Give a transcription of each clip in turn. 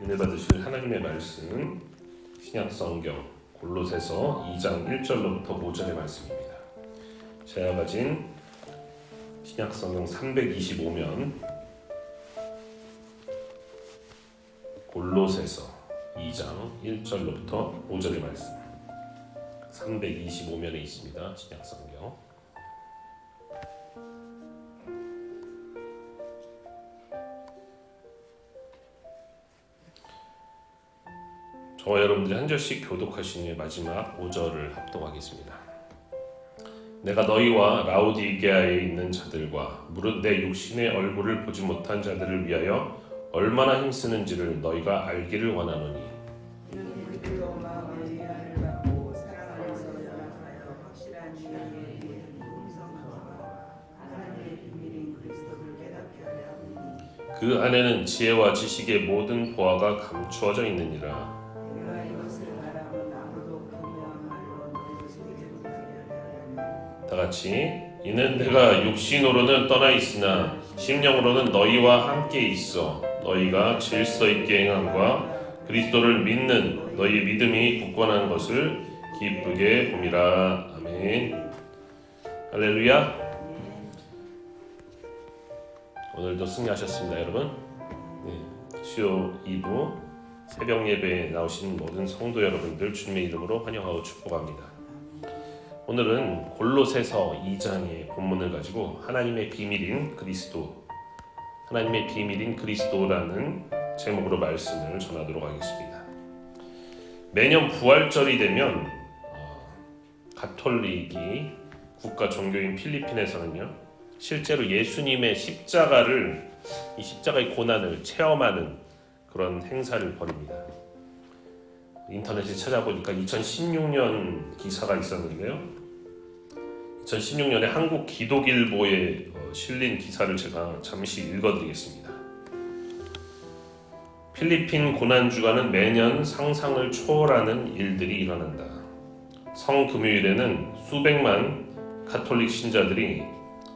은혜 받으실 하나님의 말씀은 신약성경 골로새서 2장 1절로부터 5절의 말씀입니다. 제가 가진 신약성경 325면 골로새서 2장 1절로부터 5절의 말씀 325면에 있습니다. 신약성경 저와 여러분들이 한 절씩 교독하신 후에 마지막 5절을 합독하겠습니다. 내가 너희와 라우디게아에 있는 자들과 무릇 내 육신의 얼굴을 보지 못한 자들을 위하여 얼마나 힘쓰는지를 너희가 알기를 원하노니 그 안에는 지혜와 지식의 모든 보화가 감추어져 있느니라. 다같이 이는 내가 육신으로는 떠나 있으나 심령으로는 너희와 함께 있어 너희가 질서 있게 행함과 그리스도를 믿는 너희 믿음이 굳건한 것을 기쁘게 봄이라. 아멘. 할렐루야. 오늘도 승리하셨습니다, 여러분. 수요 2부 새벽 예배에 나오신 모든 성도 여러분들 주님의 이름으로 환영하고 축복합니다. 오늘은 골로새서 2장의 본문을 가지고 하나님의 비밀인 그리스도라는 제목으로 말씀을 전하도록 하겠습니다. 매년 부활절이 되면 가톨릭이 국가 종교인 필리핀에서는요, 실제로 예수님의 이 십자가의 고난을 체험하는 그런 행사를 벌입니다. 인터넷에 찾아보니까 2016년 기사가 있었는데요. 2016년에 한국 기독일보에 실린 기사를 제가 잠시 읽어드리겠습니다. 필리핀 고난주간은 매년 상상을 초월하는 일들이 일어난다. 성금요일에는 수백만 가톨릭 신자들이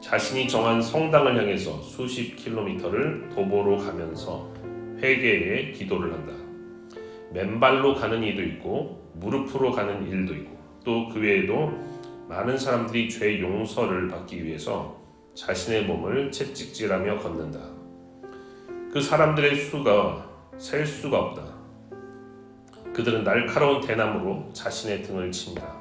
자신이 정한 성당을 향해서 수십 킬로미터를 도보로 가면서 회개의 기도를 한다. 맨발로 가는 이도 있고 무릎으로 가는 일도 있고 또 그 외에도 많은 사람들이 죄 용서를 받기 위해서 자신의 몸을 채찍질하며 걷는다. 그 사람들의 수가 셀 수가 없다. 그들은 날카로운 대나무로 자신의 등을 친다.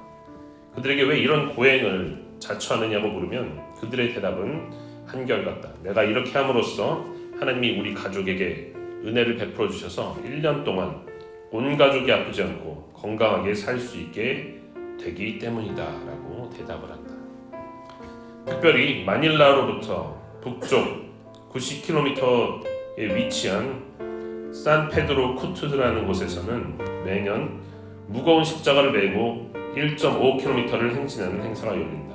그들에게 왜 이런 고행을 자처하느냐고 물으면 그들의 대답은 한결같다. 내가 이렇게 함으로써 하나님이 우리 가족에게 은혜를 베풀어 주셔서 1년 동안 온 가족이 아프지 않고 건강하게 살 수 있게 되기 때문이다 라고 대답을 한다. 특별히 마닐라로부터 북쪽 90km에 위치한 산페드로 쿠투드라는 곳에서는 매년 무거운 십자가를 메고 1.5km를 행진하는 행사가 열린다.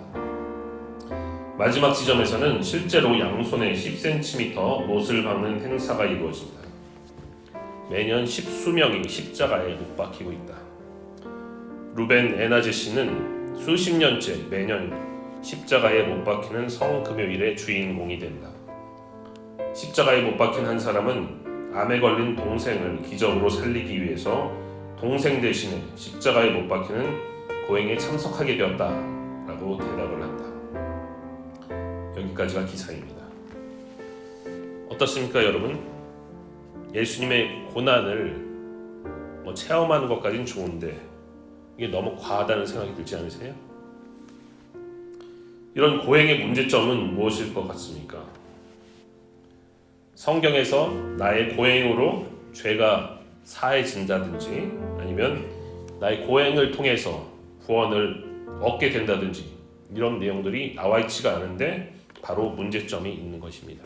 마지막 지점에서는 실제로 양손에 10cm 못을 박는 행사가 이루어진다. 매년 십수명이 십자가에 못 박히고 있다. 루벤 에나제 씨는 수십 년째 매년 십자가에 못 박히는 성금요일의 주인공이 된다. 십자가에 못 박힌 한 사람은 암에 걸린 동생을 기적으로 살리기 위해서 동생 대신에 십자가에 못 박히는 고행에 참석하게 되었다라고 대답을 한다. 여기까지가 기사입니다. 어떻습니까, 여러분? 예수님의 고난을 체험하는 것까지는 좋은데 이게 너무 과하다는 생각이 들지 않으세요? 이런 고행의 문제점은 무엇일 것 같습니까? 성경에서 나의 고행으로 죄가 사해진다든지 아니면 나의 고행을 통해서 구원을 얻게 된다든지 이런 내용들이 나와 있지가 않은데 바로 문제점이 있는 것입니다.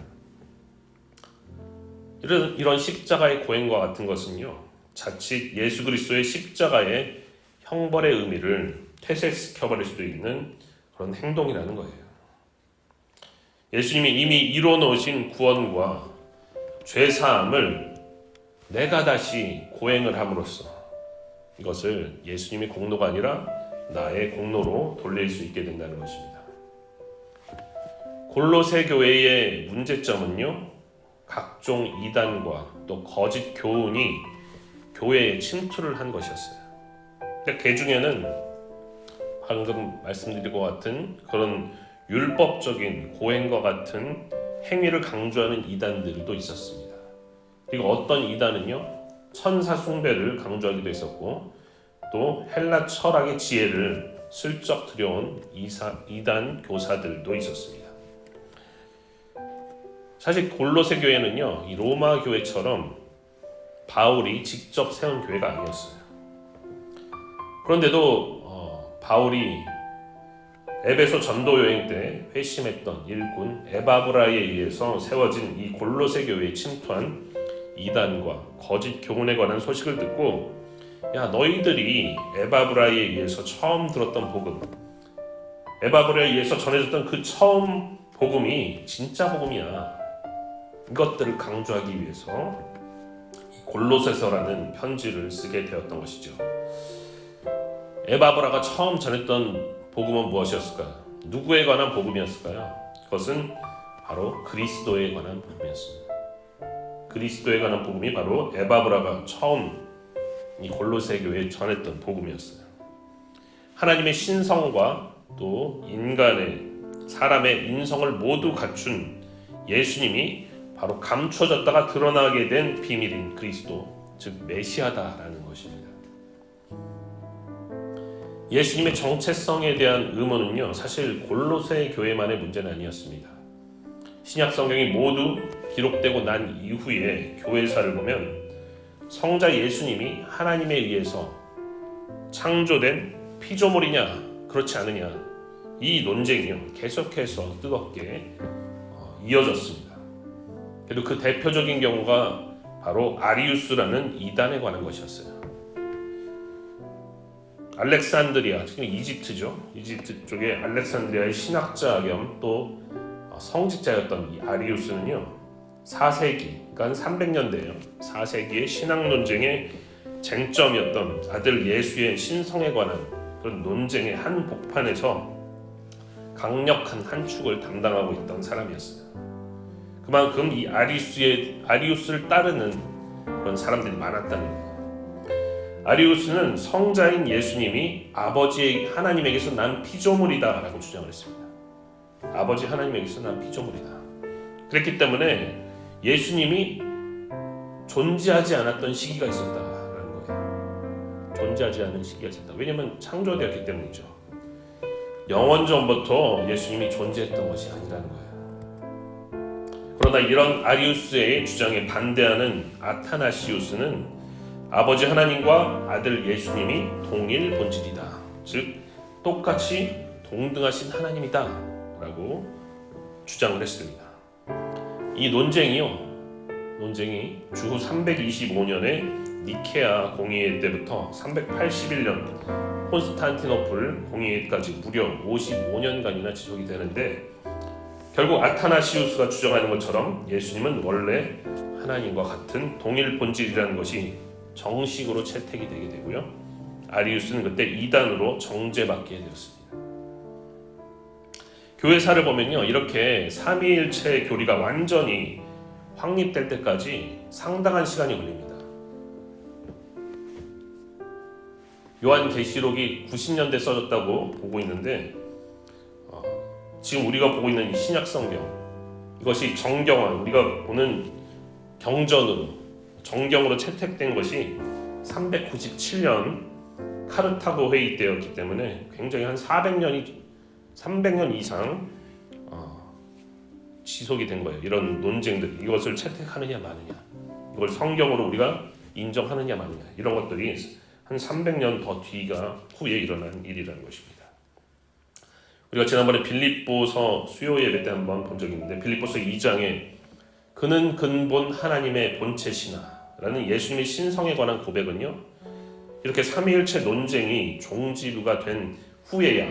이런 십자가의 고행과 같은 것은요, 자칫 예수 그리스도의 십자가의 형벌의 의미를 퇴색시켜버릴 수도 있는 그런 행동이라는 거예요. 예수님이 이미 이뤄놓으신 구원과 죄사함을 내가 다시 고행을 함으로써 이것을 예수님의 공로가 아니라 나의 공로로 돌릴 수 있게 된다는 것입니다. 골로새 교회의 문제점은요, 각종 이단과 또 거짓 교훈이 교회에 침투를 한 것이었어요. 근데 그 중에는 방금 말씀드린 것 같은 그런 율법적인 고행과 같은 행위를 강조하는 이단들도 있었습니다. 그리고 어떤 이단은요, 천사 숭배를 강조하기도 했었고, 또 헬라 철학의 지혜를 슬쩍 들여온 이단 교사들도 있었습니다. 사실 골로새 교회는요, 이 로마 교회처럼 바울이 직접 세운 교회가 아니었어요. 그런데도 바울이 에베소 전도 여행 때 회심했던 일꾼 에바브라에 의해서 세워진 이 골로새 교회에 침투한 이단과 거짓 교훈에 관한 소식을 듣고, 야, 너희들이 에바브라에 의해서 처음 들었던 복음, 에바브라에 의해서 전해졌던 그 처음 복음이 진짜 복음이야. 이것들을 강조하기 위해서 골로새서라는 편지를 쓰게 되었던 것이죠. 에바브라가 처음 전했던 복음은 무엇이었을까요? 누구에 관한 복음이었을까요? 그것은 바로 그리스도에 관한 복음이었습니다. 그리스도에 관한 복음이 바로 에바브라가 처음 이 골로새 교회에 전했던 복음이었어요. 하나님의 신성과 또 사람의 인성을 모두 갖춘 예수님이 바로 감춰졌다가 드러나게 된 비밀인 그리스도, 즉 메시아다라는 것입니다. 예수님의 정체성에 대한 의문은요, 사실 골로새 교회만의 문제는 아니었습니다. 신약 성경이 모두 기록되고 난 이후에 교회사를 보면 성자 예수님이 하나님에 의해서 창조된 피조물이냐 그렇지 않느냐, 이 논쟁이요 계속해서 뜨겁게 이어졌습니다. 그리고 그 대표적인 경우가 바로 아리우스라는 이단에 관한 것이었어요. 알렉산드리아, 지금 이집트죠. 이집트 쪽에 알렉산드리아의 신학자 겸 또 성직자였던 이 아리우스는요, 4세기, 그러니까 300년대예요. 4세기의 신학 논쟁의 쟁점이었던 아들 예수의 신성에 관한 그런 논쟁의 한 복판에서 강력한 한 축을 담당하고 있던 사람이었어요. 그만큼 이 아리우스를 따르는 그런 사람들이 많았다는 거예요. 아리우스는 성자인 예수님이 아버지 하나님에게서 난 피조물이다 라고 주장을 했습니다. 아버지 하나님에게서 난 피조물이다. 그랬기 때문에 예수님이 존재하지 않았던 시기가 있었다라는 거예요. 존재하지 않은 시기가 있었다. 왜냐하면 창조되었기 때문이죠. 영원 전부터 예수님이 존재했던 것이 아니라는 거예요. 그러나 이런 아리우스의 주장에 반대하는 아타나시우스는 아버지 하나님과 아들 예수님이 동일 본질이다, 즉 똑같이 동등하신 하나님이다 라고 주장을 했습니다. 이 논쟁이 주후 325년에 니케아 공의회 때부터 381년 콘스탄티노플 공의회까지 무려 55년간이나 지속이 되는데, 결국 아타나시우스가 주장하는 것처럼 예수님은 원래 하나님과 같은 동일 본질이라는 것이 정식으로 채택이 되게 되고요, 아리우스는 그때 이단으로 정죄받게 되었습니다. 교회사를 보면요, 이렇게 삼위일체 교리가 완전히 확립될 때까지 상당한 시간이 걸립니다. 요한계시록이 90년대 써졌다고 보고 있는데, 지금 우리가 보고 있는 이 신약성경, 이것이 정경화, 우리가 보는 정경으로 채택된 것이 397년 카르타고 회의 때였기 때문에 굉장히 한 300년 이상 지속이 된 거예요. 이런 논쟁들, 이것을 채택하느냐 마느냐, 이걸 성경으로 우리가 인정하느냐 마느냐, 이런 것들이 한 300년 더 뒤가 후에 일어난 일이라는 것입니다. 우리가 지난번에 빌립보서 수요 예배 때 한번 본 적이 있는데, 빌립보서 2장에 그는 근본 하나님의 본체시나 라는 예수님의 신성에 관한 고백은요, 이렇게 삼위일체 논쟁이 종지부가 된 후에야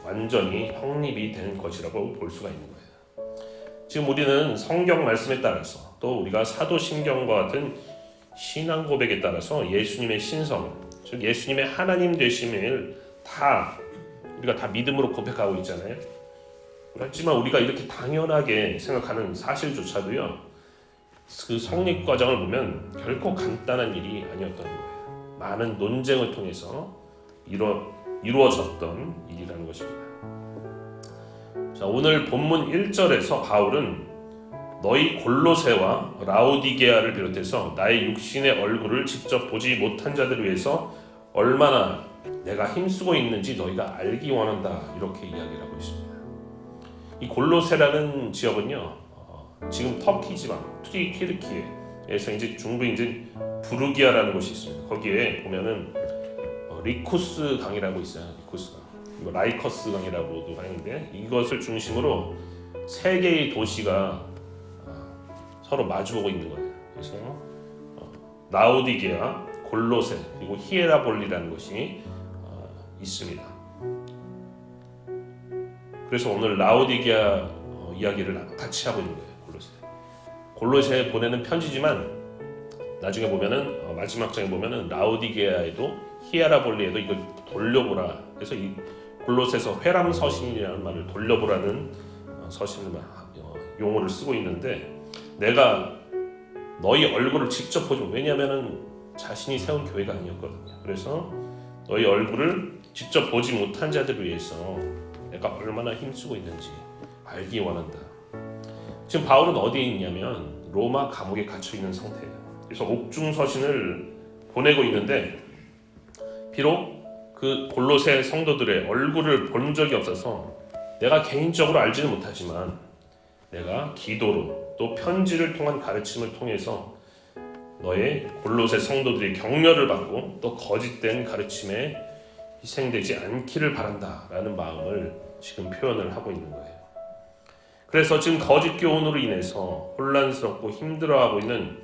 완전히 확립이 된 것이라고 볼 수가 있는 거예요. 지금 우리는 성경 말씀에 따라서, 또 우리가 사도신경과 같은 신앙 고백에 따라서 예수님의 신성, 즉 예수님의 하나님 되심을 우리가 다 믿음으로 고백하고 있잖아요. 그렇지만 우리가 이렇게 당연하게 생각하는 사실조차도요, 그 성립 과정을 보면 결코 간단한 일이 아니었던 거예요. 많은 논쟁을 통해서 이루어졌던 일이라는 것입니다. 자, 오늘 본문 1절에서 바울은 너희 골로새와 라오디게아를 비롯해서 나의 육신의 얼굴을 직접 보지 못한 자들을 위해서 얼마나 내가 힘쓰고 있는지 너희가 알기 원한다, 이렇게 이야기를 하고 있습니다. 이 골로새라는 지역은요, 지금 터키 지방 튀르키예에서 이제 중부 이제 부르기아라는 곳이 있습니다. 거기에 보면은 리쿠스 강이라고 있어요. 리쿠스 강, 라이커스 강이라고도 하는데, 이것을 중심으로 세 개의 도시가 서로 마주보고 있는 거예요. 그래서 라오디게아, 골로새, 그리고 히에라볼리라는 곳이 있습니다. 그래서 오늘 라오디게아 이야기를 같이 하고 있는 거예요. 골로새에 보내는 편지지만 나중에 보면은 마지막 장에 보면은 라오디게아에도 히에라볼리에도 이걸 돌려보라. 그래서 이 골로새에서 회람서신이라는 말을 돌려보라는 서신을 용어를 쓰고 있는데, 내가 너희 얼굴을 직접 보지 못, 왜냐하면은 자신이 세운 교회가 아니었거든요. 그래서 너희 얼굴을 직접 보지 못한 자들을 위해서 내가 얼마나 힘쓰고 있는지 알기 원한다. 지금 바울은 어디에 있냐면 로마 감옥에 갇혀 있는 상태예요. 그래서 옥중 서신을 보내고 있는데, 비록 그 골로새 성도들의 얼굴을 본 적이 없어서 내가 개인적으로 알지는 못하지만 내가 기도로 또 편지를 통한 가르침을 통해서 너의 골로새 성도들이 격려를 받고 또 거짓된 가르침에 희생되지 않기를 바란다라는 마음을 지금 표현을 하고 있는 거예요. 그래서 지금 거짓 교훈으로 인해서 혼란스럽고 힘들어하고 있는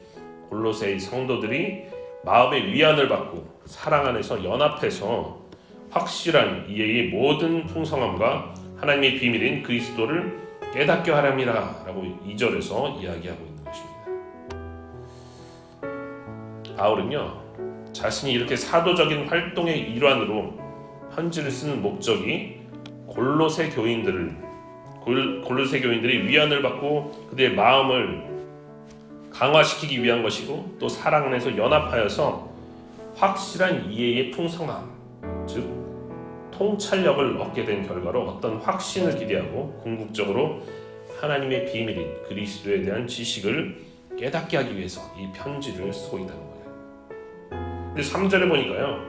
골로새의 성도들이 마음의 위안을 받고 사랑 안에서 연합해서 확실한 이해의 모든 풍성함과 하나님의 비밀인 그리스도를 깨닫게 하랍니다 라고 2절에서 이야기하고 있는 것입니다. 바울은요, 자신이 이렇게 사도적인 활동의 일환으로 편지를 쓰는 목적이 골로새 교인들이 위안을 받고 그들의 마음을 강화시키기 위한 것이고, 또 사랑 안에서 연합하여서 확실한 이해의 풍성함, 즉 통찰력을 얻게 된 결과로 어떤 확신을 기대하고 궁극적으로 하나님의 비밀인 그리스도에 대한 지식을 깨닫게 하기 위해서 이 편지를 쓰고 있다는 거예요. 근데 3절에 보니까요,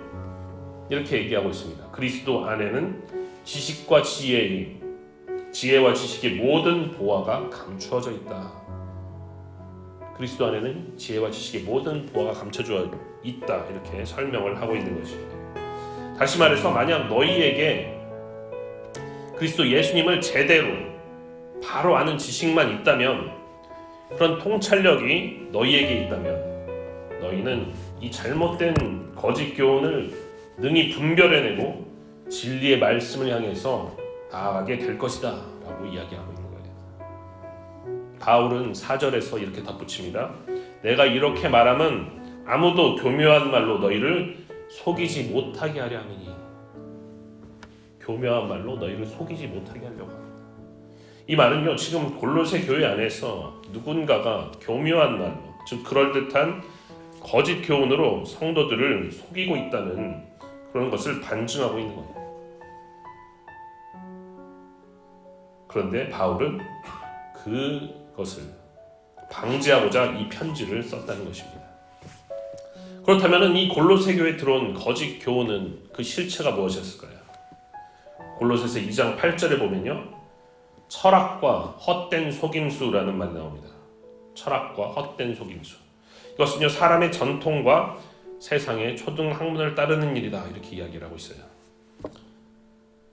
이렇게 얘기하고 있습니다. 그리스도 안에는 지식과 지혜와 지식의 모든 보화가 감추어져 있다. 그리스도 안에는 지혜와 지식의 모든 보화가 감춰져 있다, 이렇게 설명을 하고 있는 것입니다. 다시 말해서 만약 너희에게 그리스도 예수님을 제대로 바로 아는 지식만 있다면, 그런 통찰력이 너희에게 있다면, 너희는 이 잘못된 거짓 교훈을 능히 분별해내고 진리의 말씀을 향해서 나아가게 될 것이다 라고 이야기하고 있는 거예요. 바울은 4절에서 이렇게 덧붙입니다. 내가 이렇게 말하면 아무도 교묘한 말로 너희를 속이지 못하게 하려 함이니. 교묘한 말로 너희를 속이지 못하게 하려고 합니다. 이 말은요, 지금 골로새 교회 안에서 누군가가 교묘한 말로, 즉 그럴듯한 거짓 교훈으로 성도들을 속이고 있다는 그런 것을 반증하고 있는 거예요. 그런데 바울은 그것을 방지하고자 이 편지를 썼다는 것입니다. 그렇다면 이 골로새 교회에 들어온 거짓 교훈은 그 실체가 무엇이었을까요? 골로새서 2장 8절에 보면요, 철학과 헛된 속임수라는 말이 나옵니다. 철학과 헛된 속임수. 이것은요, 사람의 전통과 세상의 초등 학문을 따르는 일이다, 이렇게 이야기를 하고 있어요.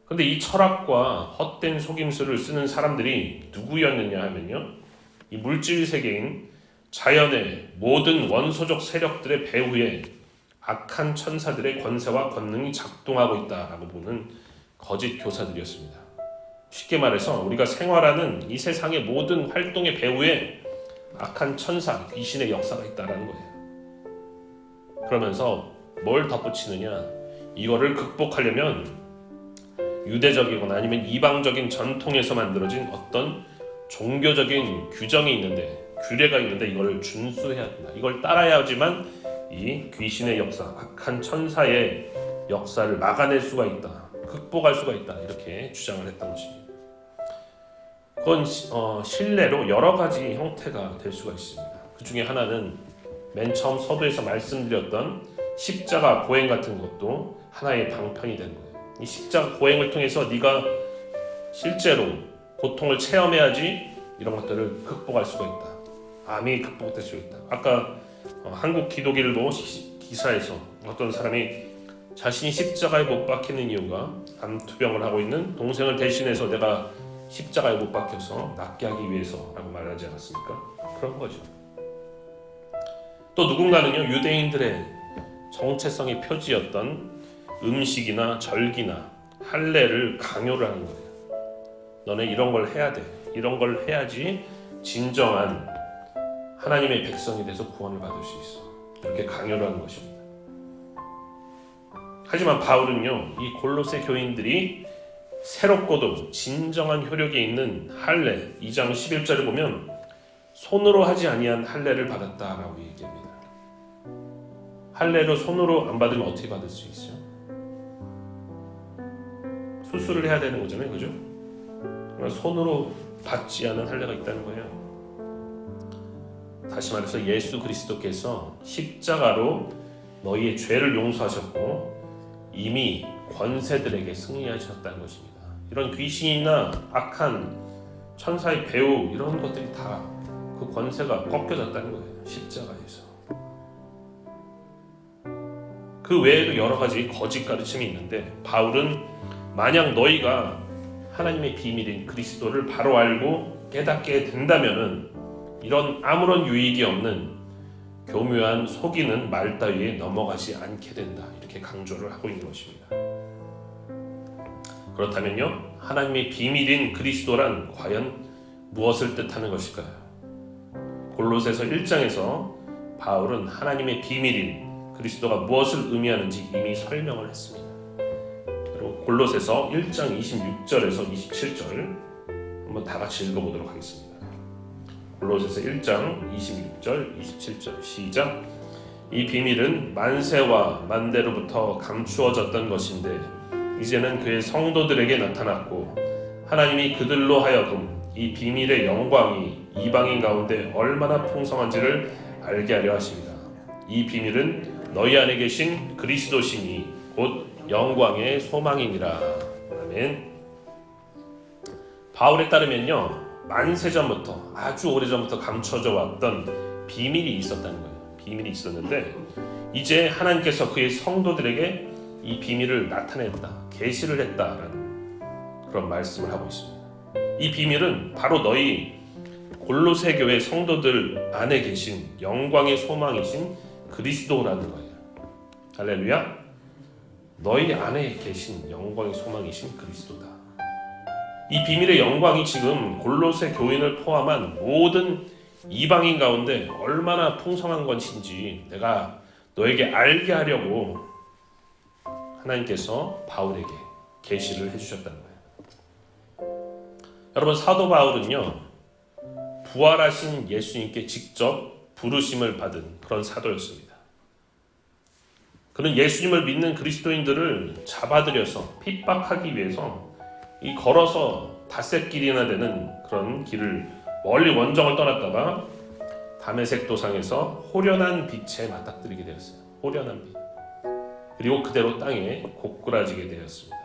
그런데 이 철학과 헛된 속임수를 쓰는 사람들이 누구였느냐 하면요, 이 물질 세계인 자연의 모든 원소적 세력들의 배후에 악한 천사들의 권세와 권능이 작동하고 있다라고 보는 거짓 교사들이었습니다. 쉽게 말해서 우리가 생활하는 이 세상의 모든 활동의 배후에 악한 천사, 귀신의 역사가 있다라는 거예요. 그러면서 뭘 덧붙이느냐, 이거를 극복하려면 유대적이거나 아니면 이방적인 전통에서 만들어진 어떤 종교적인 규정이 있는데, 규례가 있는데 이걸 준수해야 된다. 이걸 따라야지만 이 귀신의 역사, 악한 천사의 역사를 막아낼 수가 있다, 극복할 수가 있다, 이렇게 주장을 했던 것입니다. 그건 신뢰로 여러 가지 형태가 될 수가 있습니다. 그 중에 하나는 맨 처음 서두에서 말씀드렸던 십자가 보행 같은 것도 하나의 방편이 되는 거예요. 이 십자가 보행을 통해서 네가 실제로 고통을 체험해야지 이런 것들을 극복할 수가 있다. 암이 극복될 수 있다. 아까 한국 기독일보 기사에서 어떤 사람이 자신이 십자가에 못 박히는 이유가 암투병을 하고 있는 동생을 대신해서 내가 십자가에 못 박혀서 낫게 하기 위해서라고 말하지 않았습니까? 그런 거죠. 또 누군가는요, 유대인들의 정체성의 표지였던 음식이나 절기나 할례를 강요를 하는 거예요. 너네 이런 걸 해야 돼. 이런 걸 해야지 진정한 하나님의 백성이 돼서 구원을 받을 수 있어. 이렇게 강요를 하는 것입니다. 하지만 바울은요, 이 골로새 교인들이 새롭고도 진정한 효력이 있는 할례 2장 11절을 보면 손으로 하지 아니한 할례를 받았다라고 얘기합니다. 할례로 손으로 안 받으면 어떻게 받을 수 있어요? 수술을 해야 되는 거잖아요, 그죠? 손으로 받지 않은 할례가 있다는 거예요. 다시 말해서 예수 그리스도께서 십자가로 너희의 죄를 용서하셨고 이미 권세들에게 승리하셨다는 것입니다. 이런 귀신이나 악한 천사의 배후 이런 것들이 다 그 권세가 꺾여졌다는 거예요. 십자가에서. 그 외에도 여러 가지 거짓 가르침이 있는데 바울은 만약 너희가 하나님의 비밀인 그리스도를 바로 알고 깨닫게 된다면은 이런 아무런 유익이 없는 교묘한 속이는 말 따위에 넘어가지 않게 된다, 이렇게 강조를 하고 있는 것입니다. 그렇다면요, 하나님의 비밀인 그리스도란 과연 무엇을 뜻하는 것일까요? 골로새서 1장에서 바울은 하나님의 비밀인 그리스도가 무엇을 의미하는지 이미 설명을 했습니다. 그리고 골로새서 1장 26절에서 27절 한번 다 같이 읽어보도록 하겠습니다. 골로새서 1장 26절, 27절 시작. 이 비밀은 만세와 만대로부터 감추어졌던 것인데 이제는 그의 성도들에게 나타났고 하나님이 그들로 하여금 이 비밀의 영광이 이방인 가운데 얼마나 풍성한지를 알게 하려 하십니다. 이 비밀은 너희 안에 계신 그리스도시니 곧 영광의 소망이니라. 아멘. 바울에 따르면요, 만세전부터 아주 오래전부터 감춰져 왔던 비밀이 있었다는 거예요. 비밀이 있었는데 이제 하나님께서 그의 성도들에게 이 비밀을 나타냈다, 계시를 했다라는 그런 말씀을 하고 있습니다. 이 비밀은 바로 너희 골로새 교회 성도들 안에 계신 영광의 소망이신 그리스도라는 거예요. 할렐루야. 너희 안에 계신 영광의 소망이신 그리스도다. 이 비밀의 영광이 지금 골로새 교인을 포함한 모든 이방인 가운데 얼마나 풍성한 것인지 내가 너에게 알게 하려고 하나님께서 바울에게 계시를 해주셨다는 거예요. 여러분, 사도 바울은요, 부활하신 예수님께 직접 부르심을 받은 그런 사도였습니다. 그는 예수님을 믿는 그리스도인들을 잡아들여서 핍박하기 위해서 이 걸어서 닷새길이나 되는 그런 길을 멀리 원정을 떠났다가 다메섹 도상에서 호련한 빛에 맞닥뜨리게 되었어요. 호련한 빛. 그리고 그대로 땅에 고꾸라지게 되었습니다.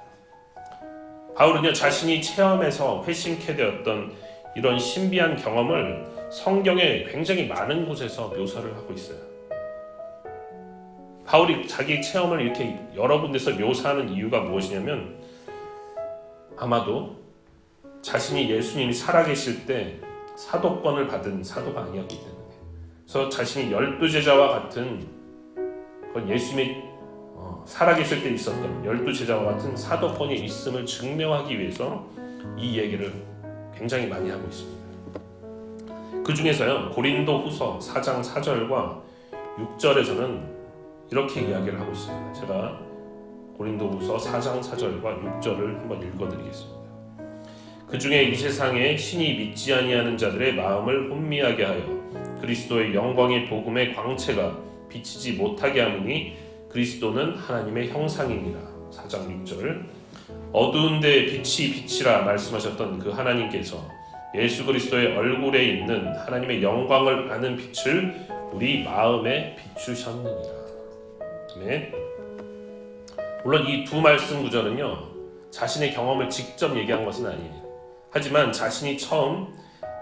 바울은요, 자신이 체험해서 회심케 되었던 이런 신비한 경험을 성경에 굉장히 많은 곳에서 묘사를 하고 있어요. 바울이 자기 체험을 이렇게 여러 군데서 묘사하는 이유가 무엇이냐면 아마도 자신이 예수님이 살아계실 때 사도권을 받은 사도가 아니었기 때문에, 그래서 자신이 12제자와 같은 그런 예수님이 살아계실 때 있었던 12제자와 같은 사도권이 있음을 증명하기 위해서 이 얘기를 굉장히 많이 하고 있습니다. 그 중에서요, 고린도 후서 4장 4절과 6절에서는 이렇게 이야기를 하고 있습니다. 제가 고린도 후서 4장 4절과 6절을 한번 읽어드리겠습니다. 그 중에 이 세상에 신이 믿지 아니하는 자들의 마음을 혼미하게 하여 그리스도의 영광의 복음의 광채가 비치지 못하게 하느니 그리스도는 하나님의 형상이니라. 4장 6절. 어두운 데 빛이 빛이라 말씀하셨던 그 하나님께서 예수 그리스도의 얼굴에 있는 하나님의 영광을 아는 빛을 우리 마음에 비추셨느니라. 아멘. 물론 이 두 말씀 구절은요, 자신의 경험을 직접 얘기한 것은 아니에요. 하지만 자신이 처음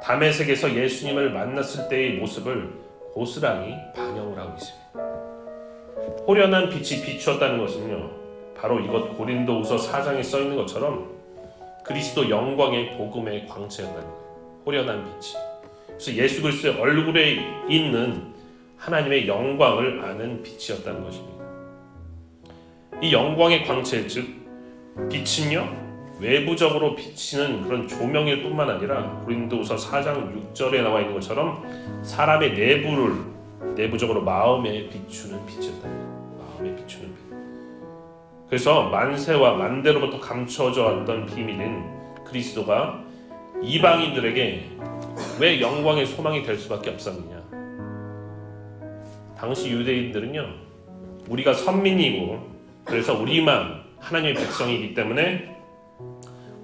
다메섹에서 예수님을 만났을 때의 모습을 고스란히 반영을 하고 있습니다. 호련한 빛이 비추었다는 것은요, 바로 이것 고린도후서 4장에 써 있는 것처럼 그리스도 영광의 복음의 광채였다는 거예요. 호련한 빛이. 그래서 예수 그리스도의 얼굴에 있는 하나님의 영광을 아는 빛이었다는 것입니다. 이 영광의 광채, 즉 빛은요, 외부적으로 비치는 그런 조명일 뿐만 아니라 고린도후서 4장 6절에 나와 있는 것처럼 사람의 내부적으로 마음에 비추는 빛이었다는 거예요. 마음에 비추는 빛. 그래서 만세와 만대로부터 감춰져 왔던 비밀인 그리스도가 이방인들에게 왜 영광의 소망이 될 수밖에 없었느냐. 당시 유대인들은요, 우리가 선민이고 그래서 우리만 하나님의 백성이기 때문에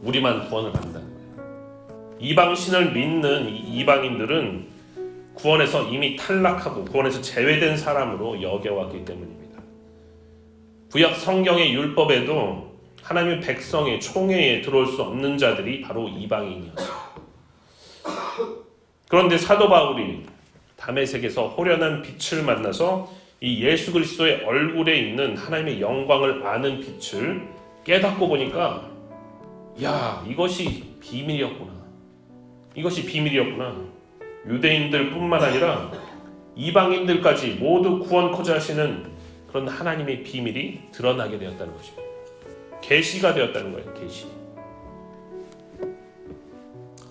우리만 구원을 받는다는 거예요. 이방신을 믿는 이방인들은 구원에서 이미 탈락하고 구원에서 제외된 사람으로 여겨왔기 때문입니다. 구약 성경의 율법에도 하나님의 백성의 총회에 들어올 수 없는 자들이 바로 이방인이었어요. 그런데 사도 바울이 다메섹에서 호련한 빛을 만나서 이 예수 그리스도의 얼굴에 있는 하나님의 영광을 아는 빛을 깨닫고 보니까, 야, 이것이 비밀이었구나. 이것이 비밀이었구나. 유대인들 뿐만 아니라 이방인들까지 모두 구원코자 하시는 그런 하나님의 비밀이 드러나게 되었다는 것입니다. 계시가 되었다는 거예요. 계시.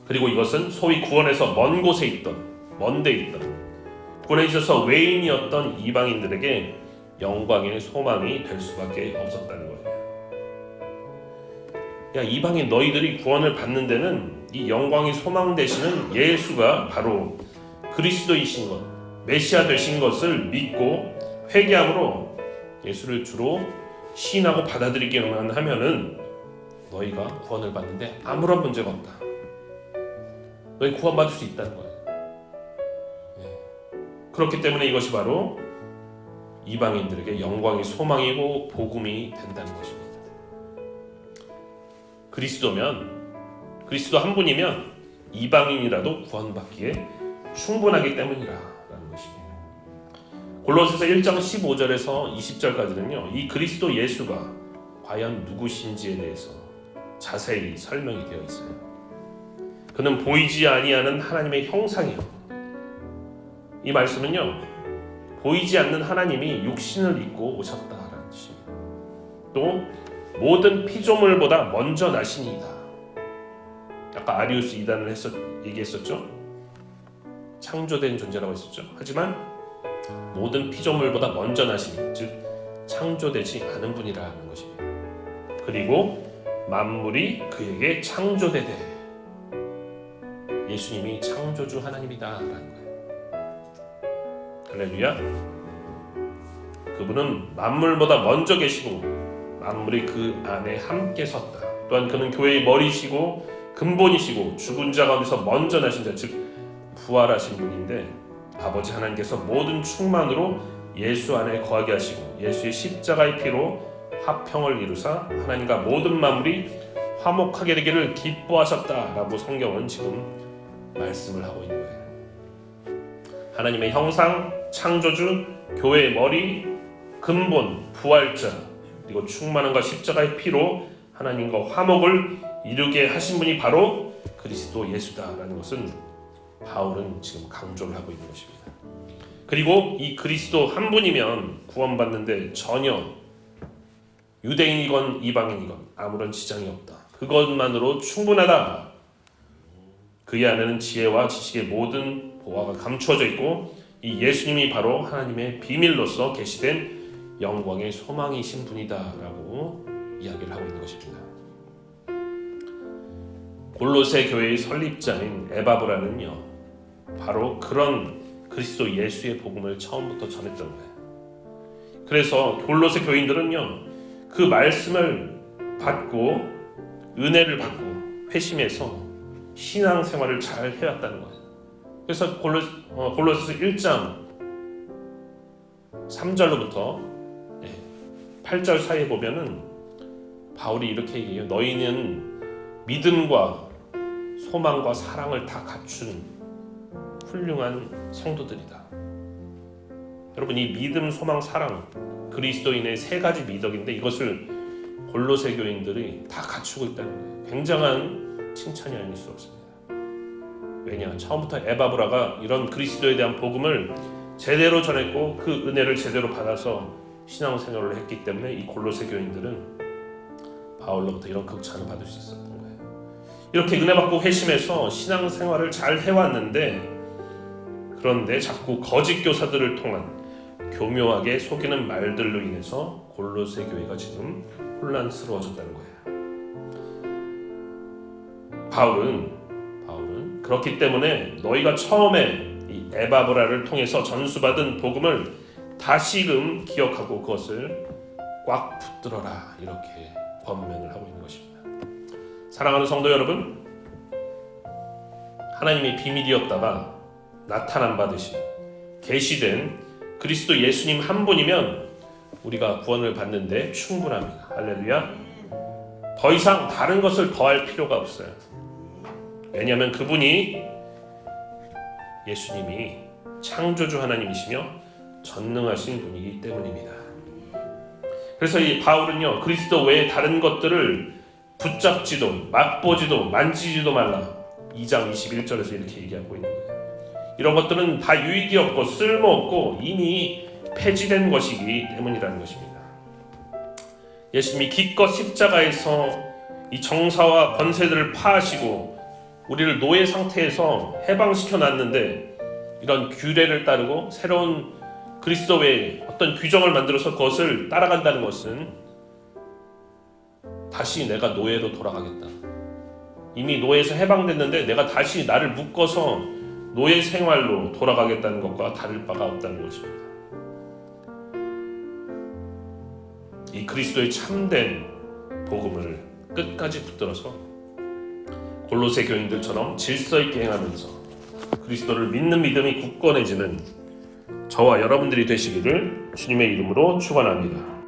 그리고 이것은 소위 구원에서 먼 곳에 있던, 먼 데 있던, 구원에 있어서 외인이었던 이방인들에게 영광의 소망이 될 수밖에 없었다는 거예요. 야, 이방인 너희들이 구원을 받는 데는 이 영광의 소망 되시는 예수가 바로 그리스도이신 것, 메시아 되신 것을 믿고 회개함으로 예수를 주로 시인하고 받아들이기만 하면은 너희가 구원을 받는데 아무런 문제가 없다. 너희 구원받을 수 있다는 거예요. 그렇기 때문에 이것이 바로 이방인들에게 영광의 소망이고 복음이 된다는 것입니다. 그리스도 한 분이면 이방인이라도 구원받기에 충분하기 때문이라는 것입니다. 골로새서 1장 15절에서 20절까지는요, 이 그리스도 예수가 과연 누구신지에 대해서 자세히 설명이 되어 있어요. 그는 보이지 아니하는 하나님의 형상이요. 이 말씀은요, 보이지 않는 하나님이 육신을 입고 오셨다라는 뜻입니다. 또 모든 피조물보다 먼저 나시니이다. 아까 아리우스 이단을 얘기했었죠. 창조된 존재라고 했었죠. 하지만 모든 피조물보다 먼저 나시니, 즉 창조되지 않은 분이라는 것입니다. 그리고 만물이 그에게 창조되되, 예수님이 창조주 하나님이다라는 거예요. 할렐루야. 그분은 만물보다 먼저 계시고 만물이 그 안에 함께 섰다. 또한 그는 교회의 머리시고 근본이시고 죽은 자 가운데서 먼저 나신 자, 즉 부활하신 분인데, 아버지 하나님께서 모든 충만으로 예수 안에 거하게 하시고 예수의 십자가의 피로 화평을 이루사 하나님과 모든 만물이 화목하게 되기를 기뻐하셨다라고 성경은 지금 말씀을 하고 있는 거예요. 하나님의 형상, 창조주, 교회의 머리, 근본, 부활자, 그리고 충만함과 십자가의 피로 하나님과 화목을 이루게 하신 분이 바로 그리스도 예수다라는 것은 바울은 지금 강조를 하고 있는 것입니다. 그리고 이 그리스도 한 분이면 구원받는데 전혀 유대인이건 이방인이건 아무런 지장이 없다. 그것만으로 충분하다. 그의 안에는 지혜와 지식의 모든 보화가 감추어져 있고 이 예수님이 바로 하나님의 비밀로서 계시된 영광의 소망이신 분이다라고 이야기를 하고 있는 것입니다. 골로새 교회의 설립자인 에바브라는요, 바로 그런 그리스도 예수의 복음을 처음부터 전했던 거예요. 그래서 골로새 교인들은요, 그 말씀을 받고 은혜를 받고 회심해서 신앙생활을 잘 해왔다는 거예요. 그래서 골로새서 1장 3절로부터 8절 사이에 보면은 바울이 이렇게 얘기해요. 너희는 믿음과 소망과 사랑을 다 갖춘 훌륭한 성도들이다. 여러분, 이 믿음, 소망, 사랑, 그리스도인의 세 가지 미덕인데 이것을 골로새 교인들이 다 갖추고 있다는 거예요. 굉장한 칭찬이 아닐 수 없습니다. 왜냐? 처음부터 에바브라가 이런 그리스도에 대한 복음을 제대로 전했고 그 은혜를 제대로 받아서 신앙생활을 했기 때문에 이 골로새 교인들은 바울로부터 이런 극찬을 받을 수 있었던 거예요. 이렇게 은혜 받고 회심해서 신앙생활을 잘 해왔는데, 그런데 자꾸 거짓 교사들을 통한 교묘하게 속이는 말들로 인해서 골로새 교회가 지금 혼란스러워졌다는 거예요. 바울은 그렇기 때문에 너희가 처음에 이 에바브라를 통해서 전수받은 복음을 다시금 기억하고 그것을 꽉 붙들어라, 이렇게 권면을 하고 있는 것입니다. 사랑하는 성도 여러분, 하나님의 비밀이었다가 나타난 받으신 계시된 그리스도 예수님 한 분이면 우리가 구원을 받는데 충분합니다. 할렐루야. 더 이상 다른 것을 더할 필요가 없어요. 왜냐하면 그분이, 예수님이 창조주 하나님이시며 전능하신 분이기 때문입니다. 그래서 이 바울은요, 그리스도 외에 다른 것들을 붙잡지도 맛보지도 만지지도 말라, 2장 21절에서 이렇게 얘기하고 있는 거예요. 이런 것들은 다 유익이 없고 쓸모없고 이미 폐지된 것이기 때문이라는 것입니다. 예수님이 기껏 십자가에서 이 정사와 권세들을 파하시고 우리를 노예 상태에서 해방시켜 놨는데, 이런 규례를 따르고 새로운 그리스도 외에 어떤 규정을 만들어서 그것을 따라간다는 것은 다시 내가 노예로 돌아가겠다, 이미 노예에서 해방됐는데 내가 다시 나를 묶어서 노예 생활로 돌아가겠다는 것과 다를 바가 없다는 것입니다. 이 그리스도의 참된 복음을 끝까지 붙들어서 골로새 교인들처럼 질서 있게 행하면서 그리스도를 믿는 믿음이 굳건해지는 저와 여러분들이 되시기를 주님의 이름으로 축원합니다.